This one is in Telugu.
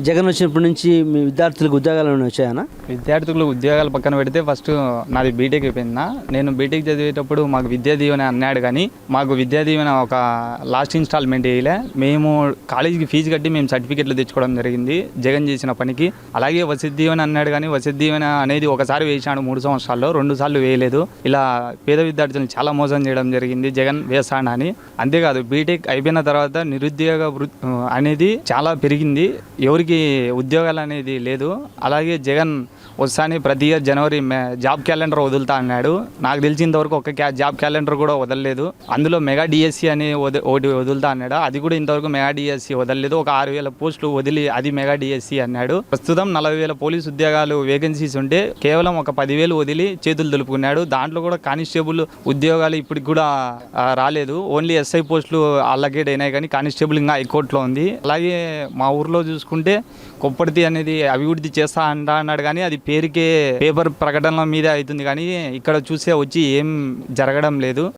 జగన్ వచ్చినప్పటి నుంచి మీ విద్యార్థులకు ఉద్యోగాలు ఏమైనా వచ్చాయనా? విద్యార్థులు ఉద్యోగాలు పక్కన పెడితే ఫస్ట్ నాది బీటెక్ అయిపోయిందా. నేను బీటెక్ చదివేటప్పుడు మాకు విద్యా దీవెన అన్నాడు, కానీ మాకు విద్యా దీవెన ఒక లాస్ట్ ఇన్స్టాల్మెంట్ వేయలే. మేము కాలేజీకి ఫీజు కట్టి మేము సర్టిఫికెట్లు తెచ్చుకోవడం జరిగింది జగన్ చేసిన పనికి. అలాగే వసతి దీవెన అన్నాడు, కానీ వసతి దీవెన అనేది ఒకసారి వేసాడు 3 సంవత్సరాల్లో, 2 సార్లు వేయలేదు. ఇలా పేద విద్యార్థులను చాలా మోసం చేయడం జరిగింది జగన్ వేసాడు అని. అంతేకాదు బీటెక్ అయిపోయిన తర్వాత నిరుద్యోగ అనేది చాలా పెరిగింది, ఎవరికి ఉద్యోగాలు అనేది లేదు. అలాగే జగన్ వస్తానే ప్రతి ఇయర్ జనవరి జాబ్ క్యాలెండర్ వదులుతా అన్నాడు. నాకు తెలిసినంతవరకు ఒక జాబ్ క్యాలెండర్ కూడా వదలలేదు. అందులో మెగా డిఎస్సి అని ఒకటి వదులుతా అన్నాడు, అది కూడా ఇంతవరకు మెగా డిఎస్సి వదలలేదు. ఒక 6,000 పోస్టులు వదిలి అది మెగా డిఎస్సి అన్నాడు. ప్రస్తుతం 40,000 పోలీసు ఉద్యోగాలు వేకెన్సీస్ ఉంటే కేవలం ఒక 10,000 వదిలి చేతులు దులుపుకున్నాడు. దాంట్లో కూడా కానిస్టేబుల్ ఉద్యోగాలు ఇప్పటికి కూడా రాలేదు. ఓన్లీ ఎస్ఐ పోస్టులు అల్లకేట్ అయినాయి, కానీ కానిస్టేబుల్ ఇంకా హైకోర్టులో ఉంది. అలాగే మా ఊర్లో చూసుకుంటే కొప్పర్తి అనేది అభివృద్ధి చేస్తా అన్నాడు, కానీ అది పేరుకే పేపర్ ప్రకటనల మీద అవుతుంది, కానీ ఇక్కడ చూసే వచ్చి ఏం జరగడం లేదు.